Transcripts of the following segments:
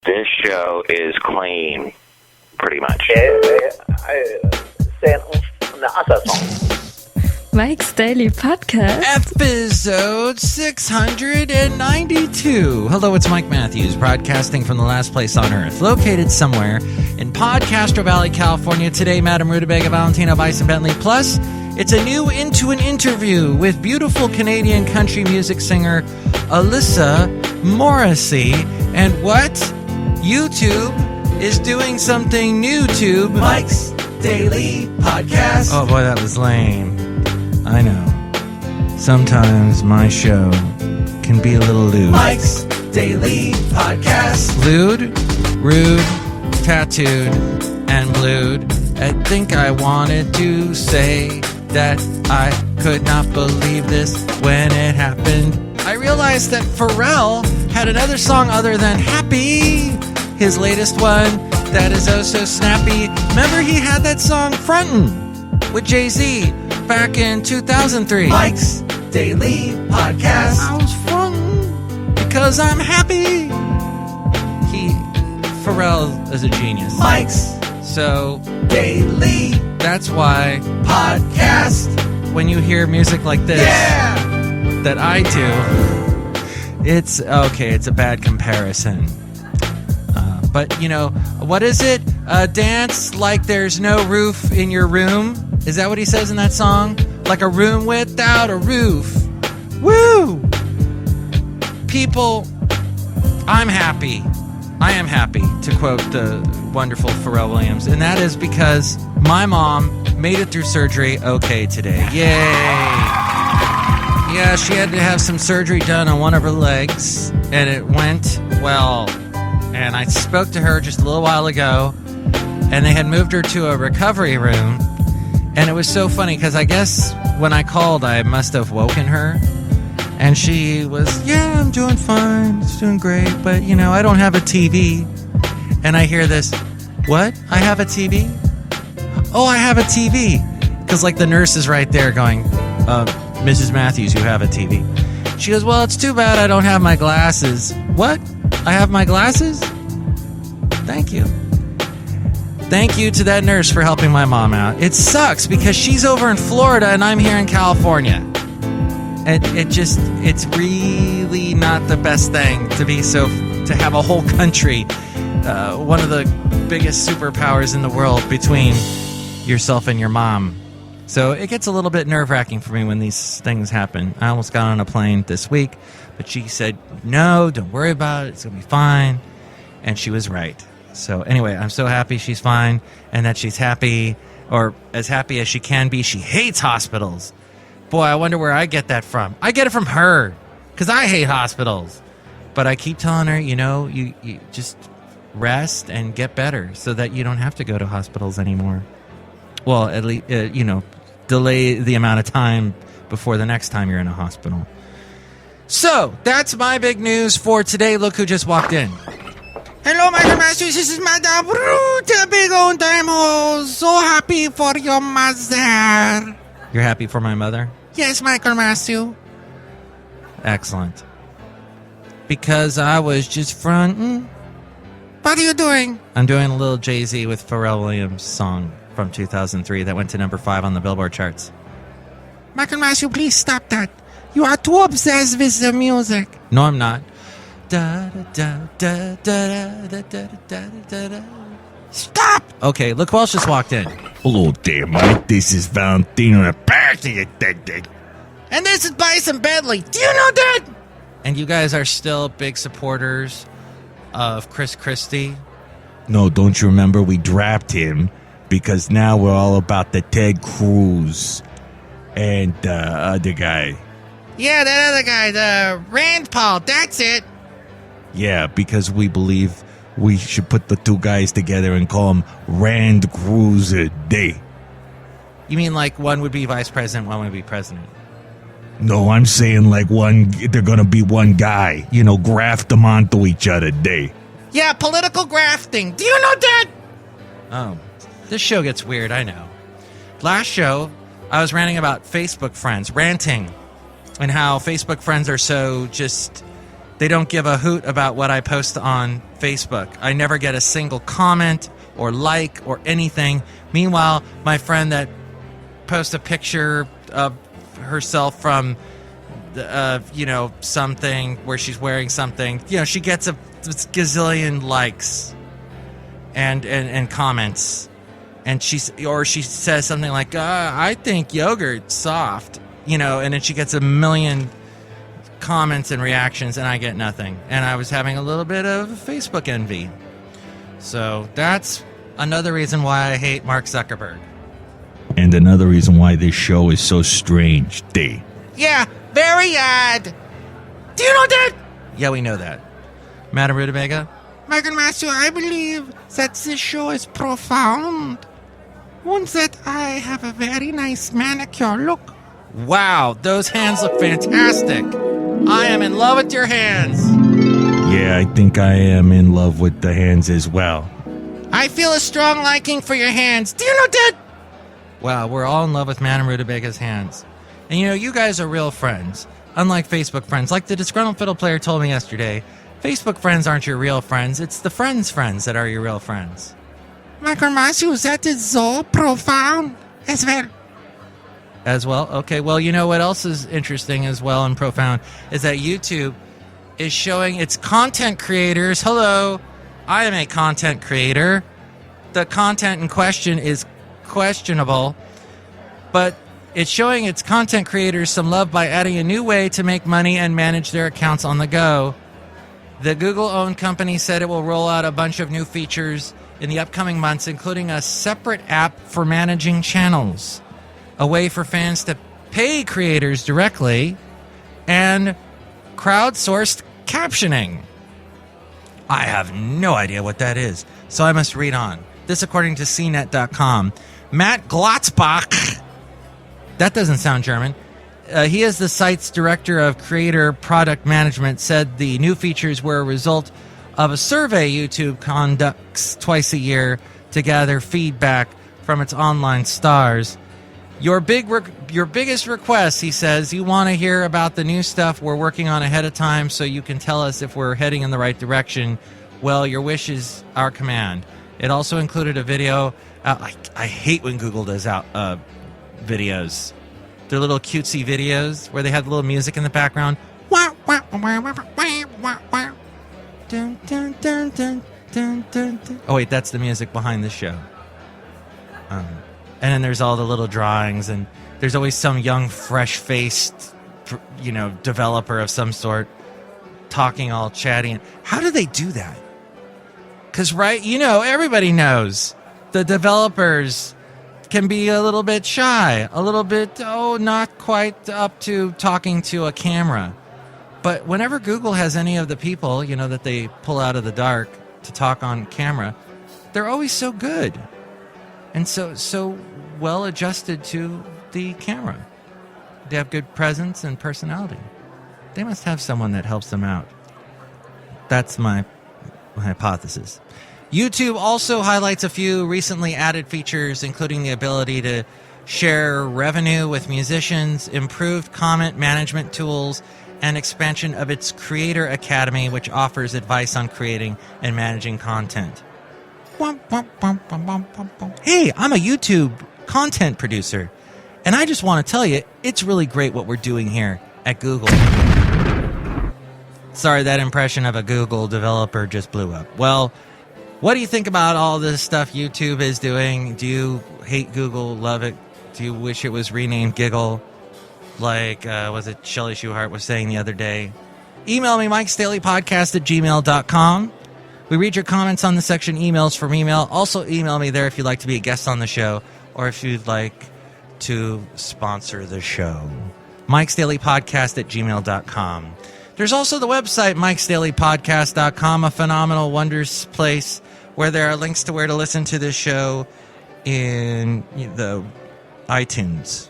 This show is clean, pretty much. Mike's Daily Podcast. Episode 692. Hello, it's Mike Matthews, broadcasting from the last place on Earth, located somewhere in Podcastro Valley, California. Today, Madame Rootabega, Valentino, Bison Bentley. Plus, it's a new Into an Interview with beautiful Canadian country music singer ALYSSA Morrissey. And what? YouTube is doing something new, Tube. Mike's Daily Podcast. Oh boy, that was lame. I know. Sometimes my show can be a little lewd. Mike's Daily Podcast. Lewd, rude, tattooed, and blued. I think I wanted to say that I could not believe this when it happened. I realized that Pharrell had another song other than Happy, his latest one that is oh so snappy. Remember he had that song Frontin' with Jay-Z back in 2003. Mike's Daily Podcast. I was frontin' because I'm happy. Pharrell is a genius. Mike's So Daily that's why Podcast. when you hear music like this that I do, it's okay, it's a bad comparison. But, you know, what is it? Dance like there's no roof in your room. Is that what he says in that song? Like a room without a roof. Woo! People, I'm happy. I am happy, to quote the wonderful Pharrell Williams. And that is because my mom made it through surgery okay today. Yay! Yeah, she had to have some surgery done on one of her legs, and it went well. And I spoke to her just a little while ago, and they had moved her to a recovery room. And it was so funny, because I guess when I called, I must have woken her. And she was, yeah, I'm doing fine, it's doing great, but, you know, I don't have a TV. And I hear this, what? I have a TV? Oh, I have a TV. Because, like, the nurse is right there going, Mrs. Matthews, you have a TV. She goes, well, it's too bad I don't have my glasses. What? I have my glasses? Thank you. Thank you to that nurse for helping my mom out. It sucks because she's over in Florida and I'm here in California. It's really not the best thing to have a whole country, one of the biggest superpowers in the world between yourself and your mom. So it gets a little bit nerve-wracking for me when these things happen. I almost got on a plane this week, but she said, no, don't worry about it. It's going to be fine. And she was right. So anyway, I'm so happy she's fine and that she's happy, or as happy as she can be. She hates hospitals. Boy, I wonder where I get that from. I get it from her because I hate hospitals. But I keep telling her, you know, you just rest and get better so that you don't have to go to hospitals anymore. Well, at least, you know, delay the amount of time before the next time you're in a hospital. So, that's my big news for today. Look who just walked in. Hello, Michael Matthews. This is Madame Rootabega, and I'm so happy for your mother. You're happy for my mother? Yes, Michael Matthews. Excellent. Because I was just fronting. What are you doing? I'm doing a little Jay-Z with Pharrell Williams song from 2003 that went to number 5 on the Billboard charts. Michael Matthews, please stop that. You are too obsessed with the music. No, I'm not. Stop! Okay, look who else just walked in. Hello there, Mike. This is Valentino. And this is Bison Bentley. Do you know that? And you guys are still big supporters of Chris Christie. No, don't you remember we dropped him because now we're all about the Ted Cruz and the other guy. Yeah, that other guy, the Rand Paul. That's it. Yeah, because we believe we should put the two guys together and call them Rand Cruiser Day. You mean like one would be vice president, one would be president? No, I'm saying like they're going to be one guy. You know, graft them onto each other day. Yeah, political grafting. Do you know that? Oh, this show gets weird, I know. Last show, I was ranting about Facebook friends, and how Facebook friends are so just They don't give a hoot about what I post on Facebook. I never get a single comment or like or anything. Meanwhile, my friend that posts a picture of herself from, something where she's wearing something, she gets a gazillion likes and comments. And she says something like, I think yogurt's soft, and then she gets a million comments and reactions, and I get nothing. And I was having a little bit of Facebook envy. So that's another reason why I hate Mark Zuckerberg. And another reason why this show is so strange, D. Yeah, very odd. Do you know that? Yeah, we know that. Madame Rootabega? Michael Matthew, I believe that this show is profound. And that I have a very nice manicure. Look. Wow, those hands look fantastic. I am in love with your hands. Yeah, I think I am in love with the hands as well. I feel a strong liking for your hands. Do you know that? Wow, we're all in love with Madame Rootabega's hands. And you guys are real friends. Unlike Facebook friends. Like the disgruntled fiddle player told me yesterday, Facebook friends aren't your real friends. It's the friends' friends that are your real friends. Michael Matthews, that is so profound as well. As well? Okay, well, what else is interesting as well and profound is that YouTube is showing its content creators. Hello, I am a content creator. The content in question is questionable, but it's showing its content creators some love by adding a new way to make money and manage their accounts on the go. The Google-owned company said it will roll out a bunch of new features in the upcoming months, including a separate app for managing channels, a way for fans to pay creators directly, and crowdsourced captioning. I have no idea what that is, so I must read on. This according to CNET.com. Matt Glotzbach, that doesn't sound German, he is the site's director of creator product management, said the new features were a result of a survey YouTube conducts twice a year to gather feedback from its online stars. Your biggest request, he says, you want to hear about the new stuff we're working on ahead of time so you can tell us if we're heading in the right direction. Well, your wish is our command. It also included a video. I hate when Google does videos. They're little cutesy videos where they have little music in the background. Dun, dun, dun, dun, dun, dun, dun. Oh, wait, that's the music behind the show. And then there's all the little drawings, and there's always some young, fresh-faced, developer of some sort talking all chatty. And how do they do that? Because, right, everybody knows the developers can be a little bit shy, a little bit, not quite up to talking to a camera. But whenever Google has any of the people, that they pull out of the dark to talk on camera, they're always so good and so well adjusted to the camera. They have good presence and personality. They must have someone that helps them out. That's my hypothesis. YouTube also highlights a few recently added features, including the ability to share revenue with musicians, improved comment management tools, and expansion of its Creator Academy, which offers advice on creating and managing content. Hey, I'm a YouTube content producer, and I just want to tell you, it's really great what we're doing here at Google. Sorry, that impression of a Google developer just blew up. Well, what do you think about all this stuff YouTube is doing? Do you hate Google, love it? Do you wish it was renamed Giggle? Like, was it Chely Shoehart was saying the other day? Email me, MIKEs-DAILY-PODCAST-@gmail.com. We read your comments on the section emails from email. Also email me there if you'd like to be a guest on the show or if you'd like to sponsor the show. MIKEs-DAILY-PODCAST-@gmail.com. There's also the website, MIKEs-DAILY-PODCAST.com, a phenomenal wondrous place where there are links to where to listen to this show in the iTunes.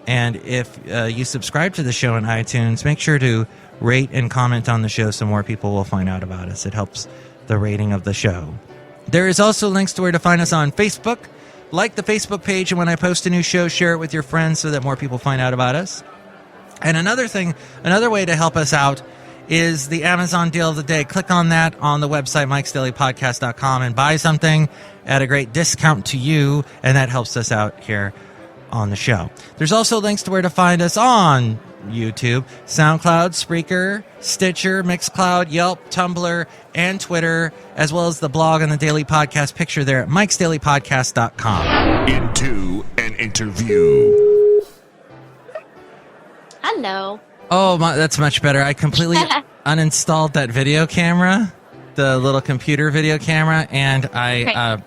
And if you subscribe to the show in iTunes, make sure to rate and comment on the show so more people will find out about us. It helps the rating of the show. There is also links to where to find us on Facebook. Like the Facebook page, and when I post a new show, share it with your friends so that more people find out about us. And another way to help us out is the Amazon deal of the day. Click on that on the website, MIKEs-DAILY-PODCAST.com, and buy something at a great discount to you, and that helps us out here on the show. There's also links to where to find us on YouTube, SoundCloud, Spreaker, Stitcher, Mixcloud, Yelp, Tumblr, and Twitter, as well as the blog and the Daily Podcast picture there at MIKEs-DAILY-PODCAST.com. Into an interview. Hello. Oh, that's much better. I completely uninstalled that video camera, the little computer video camera, and I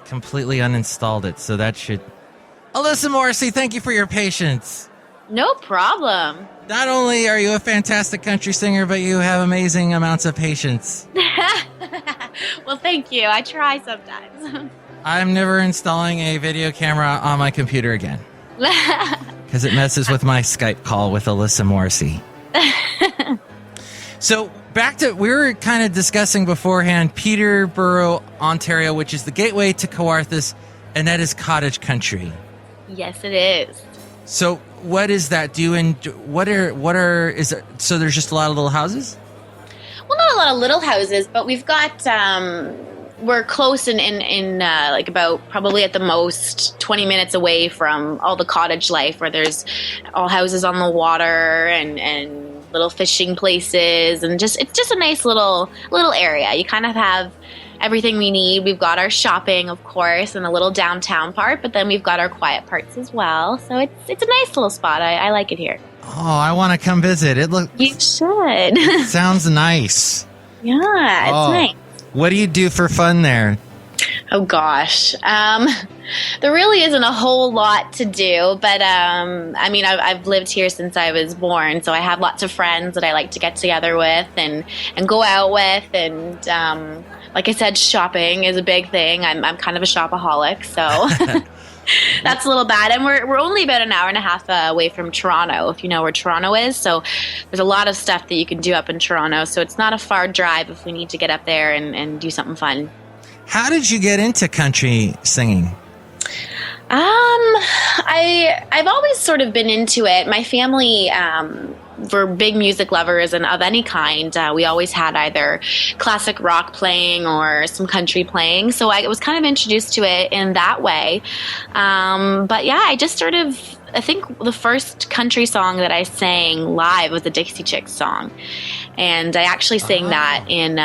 completely uninstalled it, so that should... Alyssa Morrissey, thank you for your patience. No problem. Not only are you a fantastic country singer, but you have amazing amounts of patience. Well, thank you. I try sometimes. I'm never installing a video camera on my computer again. Because it messes with my Skype call with Alyssa Morrissey. So, back to, we were kind of discussing beforehand Peterborough, Ontario, which is the gateway to Kawarthas, and that is cottage country. Yes, it is. So, what is that? So there's just a lot of little houses? Well, not a lot of little houses, but we've got, we're close in like about probably at the most 20 minutes away from all the cottage life, where there's all houses on the water and little fishing places, and it's just a nice little area. You kind of have everything we need. We've got our shopping, of course, and a little downtown part, but then we've got our quiet parts as well. So it's a nice little spot. I like it here. Oh, I want to come visit. You should. It sounds nice. Yeah, it's nice. What do you do for fun there? Oh gosh, there really isn't a whole lot to do, but I mean, I've lived here since I was born, so I have lots of friends that I like to get together with and go out with, and like I said, shopping is a big thing. I'm kind of a shopaholic, so that's a little bad. And we're only about an hour and a half away from Toronto, if you know where Toronto is. So there's a lot of stuff that you can do up in Toronto. So it's not a far drive if we need to get up there and do something fun. How did you get into country singing? I've always sort of been into it. My family were big music lovers, and of any kind. We always had either classic rock playing or some country playing. So I was kind of introduced to it in that way. But yeah, I just sort of, I think the first country song that I sang live was a Dixie Chicks song. And I actually sang that in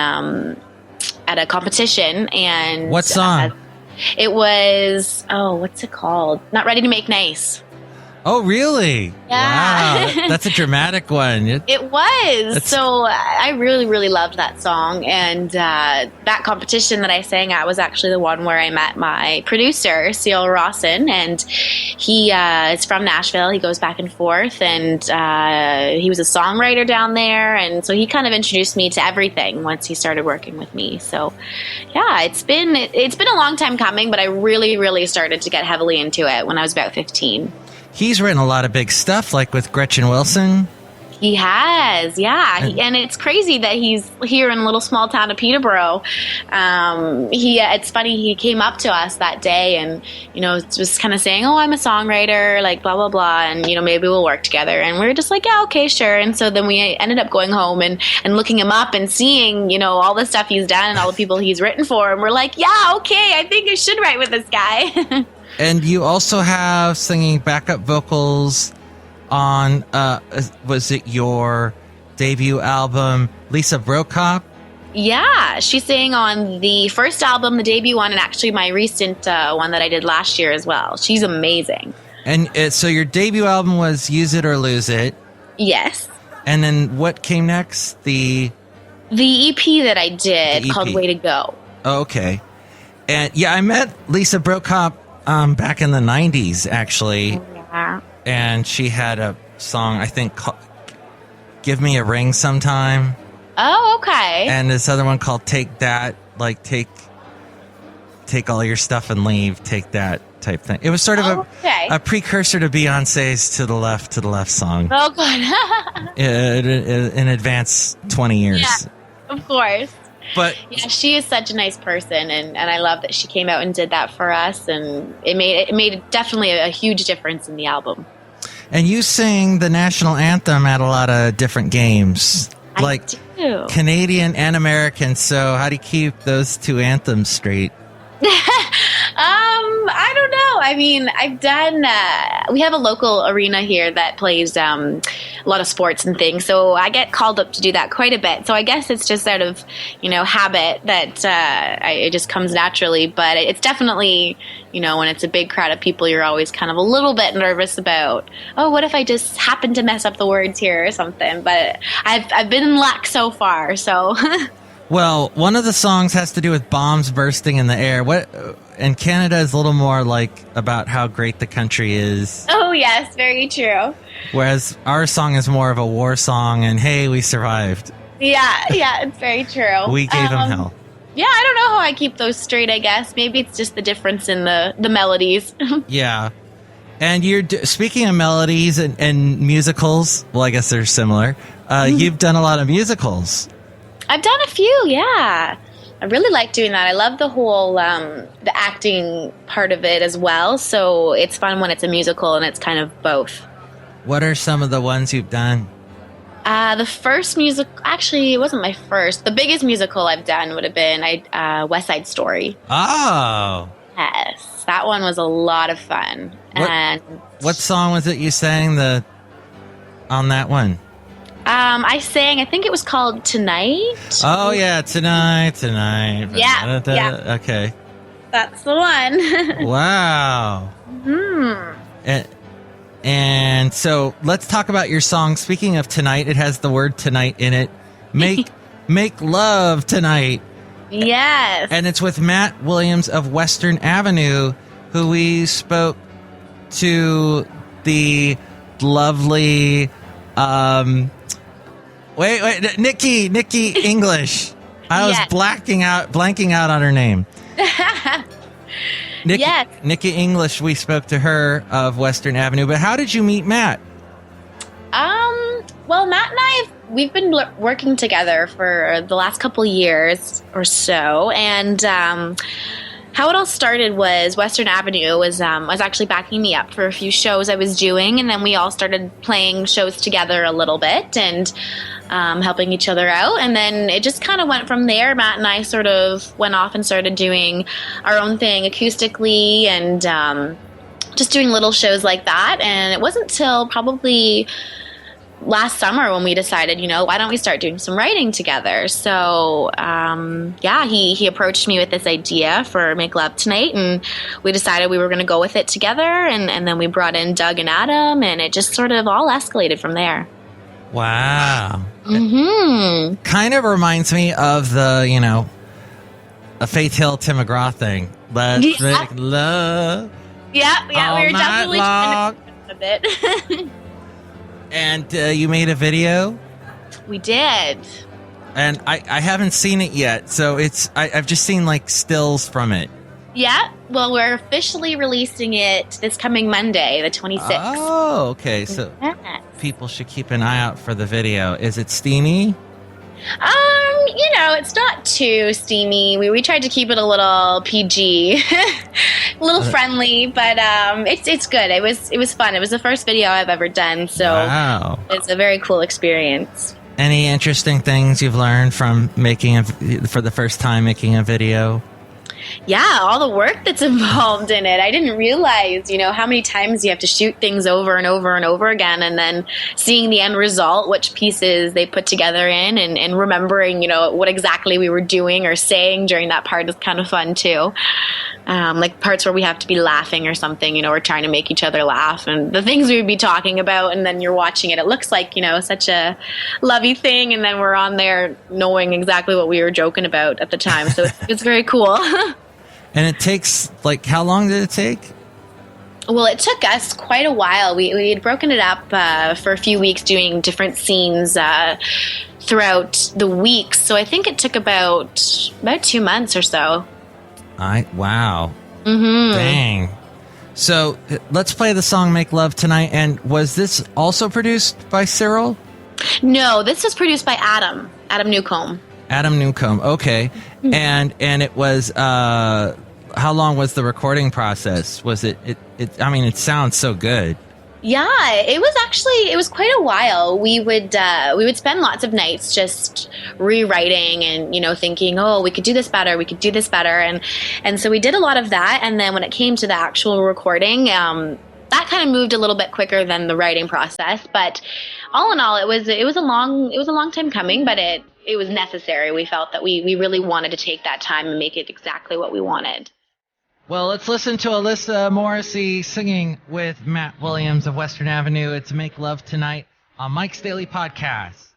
at a competition. And what song? It was, what's it called? Not Ready to Make Nice. Oh, really? Yeah. Wow, that's a dramatic one. It was. So I really, really loved that song. And that competition that I sang at was actually the one where I met my producer, Seal Rawson. And he is from Nashville. He goes back and forth. And he was a songwriter down there. And so he kind of introduced me to everything once he started working with me. So, yeah, it's been a long time coming, but I really, really started to get heavily into it when I was about 15. He's written a lot of big stuff, like with Gretchen Wilson. He has, yeah. And it's crazy that he's here in a little small town of Peterborough. It's funny, he came up to us that day and, was kind of saying, I'm a songwriter, like blah, blah, blah, and, maybe we'll work together. And we were just like, yeah, okay, sure. And so then we ended up going home and looking him up and seeing, all the stuff he's done and all the people he's written for. And we're like, yeah, okay, I think I should write with this guy. And you also have singing backup vocals on, was it your debut album, Lisa Brokop? Yeah, she sang on the first album, the debut one, and actually my recent one that I did last year as well. She's amazing. And so your debut album was Use It or Lose It. Yes. And then what came next? The EP that I did called Way to Go. Oh, okay. And yeah, I met Lisa Brokop back in the 90s, actually. Yeah. And she had a song, I think, called Give Me a Ring Sometime. Oh, okay. And this other one called Take That, like take all your stuff and leave, take that type thing. It was sort of a precursor to Beyonce's To the Left song. Oh, God. In advance 20 years. Yeah, of course. But yeah, she is such a nice person, and I love that she came out and did that for us, and it made definitely a huge difference in the album. And you sing the national anthem at a lot of different games. like do. Canadian and American. So how do you keep those two anthems straight? I don't know. I mean, I've done, we have a local arena here that plays a lot of sports and things. So I get called up to do that quite a bit. So I guess it's just out of, habit that it just comes naturally. But it's definitely, when it's a big crowd of people, you're always kind of a little bit nervous about, oh, what if I just happen to mess up the words here or something? But I've been in luck so far, so... Well, one of the songs has to do with bombs bursting in the air. And Canada is a little more like about how great the country is. Oh, yes, very true. Whereas our song is more of a war song and, hey, we survived. Yeah, it's very true. We gave them hell. Yeah, I don't know how I keep those straight, I guess. Maybe it's just the difference in the melodies. Yeah. And speaking of melodies and musicals, well, I guess they're similar. You've done a lot of musicals. I've done a few, yeah. I really like doing that. I love the whole the acting part of it as well. So it's fun when it's a musical and it's kind of both. What are some of the ones you've done? The first musical, actually, it wasn't my first. The biggest musical I've done would have been West Side Story. Oh. Yes, that one was a lot of fun. What song was it you sang on that one? I sang, I think it was called Tonight. Oh, yeah, Tonight. Yeah. Okay. That's the one. Wow. And so let's talk about your song. Speaking of tonight, it has the word tonight in it. Make love tonight. Yes. And it's with Matt Williams of Western Avenue, who we spoke to the lovely... Wait, Nikki English. I was blanking out on her name. Nikki English, we spoke to her of Western Avenue. But how did you meet Matt? Well, Matt and we've been working together for the last couple years or so, and how it all started was Western Avenue was actually backing me up for a few shows I was doing, and then we all started playing shows together a little bit and helping each other out, and then it just kind of went from there. Matt and I sort of went off and started doing our own thing acoustically and just doing little shows like that, and it wasn't till probably last summer when we decided, why don't we start doing some writing together? So, he approached me with this idea for Make Love Tonight, and we decided we were going to go with it together, and then we brought in Doug and Adam, and it just sort of all escalated from there. Wow. Mm-hmm. Kind of reminds me of the, a Faith Hill, Tim McGraw thing. Let's make love. Yeah, we were definitely trying to a bit. And you made a video? We did. And I haven't seen it yet, so I've just seen stills from it. Yeah, well, we're officially releasing it this coming Monday, the 26th. Oh, okay, so people should keep an eye out for the video. Is it steamy? It's not too steamy. We tried to keep it a little PG, a little friendly, but it's good. It was fun. It was the first video I've ever done, so wow. It's a very cool experience. Any interesting things you've learned from for the first time making a video? Yeah, all the work that's involved in it. I didn't realize, how many times you have to shoot things over and over and over again, and then seeing the end result, which pieces they put together in, and remembering, what exactly we were doing or saying during that part is kind of fun too. Like parts where we have to be laughing or something, we're trying to make each other laugh, and the things we would be talking about, and then you're watching it. It looks like, such a lovey thing, and then we're on there knowing exactly what we were joking about at the time. So it's very cool. And it takes, how long did it take? Well, it took us quite a while. We had broken it up for a few weeks doing different scenes throughout the weeks. So I think it took about 2 months or so. Wow. Mm-hmm. Dang. So let's play the song Make Love Tonight. And was this also produced by Cyril? No, this was produced by Adam Newcomb. Adam Newcomb, okay. And it was, how long was the recording process? Was it sounds so good. Yeah, it was quite a while. We would spend lots of nights just rewriting and, thinking, oh, we could do this better, and so we did a lot of that. And then when it came to the actual recording, that kind of moved a little bit quicker than the writing process. But all in all, it was a long time coming, but it was necessary. We felt that we really wanted to take that time and make it exactly what we wanted. Well, let's listen to ALYSSA Morrissey singing with Matt Williams of Western Avenue. It's Make Love Tonight on Mike's Daily Podcast.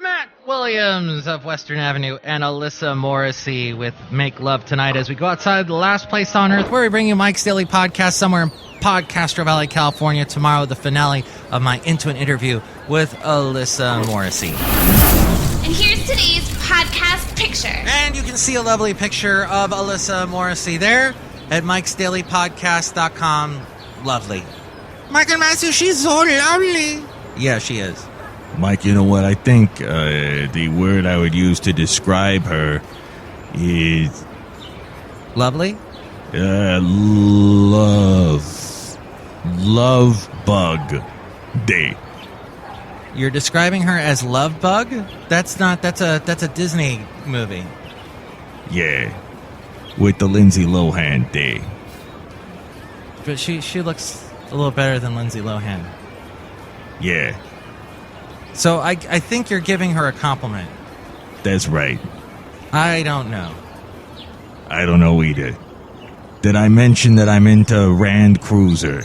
Matt Williams of Western Avenue and ALYSSA Morrissey with Make Love Tonight as we go outside the last place on earth where we bring you Mike's Daily Podcast somewhere in Podcastro Valley, California. Tomorrow, the finale of my Into An interview with ALYSSA Morrissey. And here's today's podcast picture. And you can see a lovely picture of ALYSSA Morrissey there at MikesDailyPodcast.com. Lovely. Michael Matthew, she's so lovely. Yeah, she is. Mike, you know what? I think the word I would use to describe her is... Lovely? Love bug day. You're describing her as Love Bug? That's a Disney movie. Yeah. With the Lindsay Lohan day. But she looks a little better than Lindsay Lohan. Yeah. So I think you're giving her a compliment. That's right. I don't know. I don't know either. Did I mention that I'm into Rand Cruiser?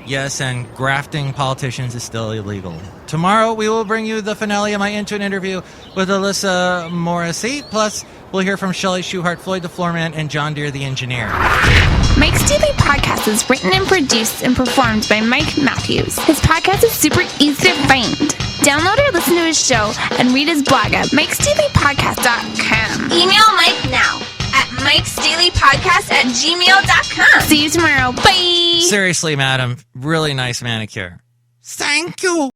Yes, and grafting politicians is still illegal. Tomorrow, we will bring you the finale of my intern interview with ALYSSA MORRISSEY. Plus, we'll hear from Chely Shoehart, Floyd the Floorman, and John Deere the engineer. Mike's Daily Podcast is written and produced and performed by Mike Matthews. His podcast is super easy to find. Download or listen to his show and read his blog at MIKEs-DAILY-PODCAST.com. Email Mike now at MIKES-DAILY-PODCAST@gmail.com. See you tomorrow. Bye. Seriously, madam, really nice manicure. Thank you.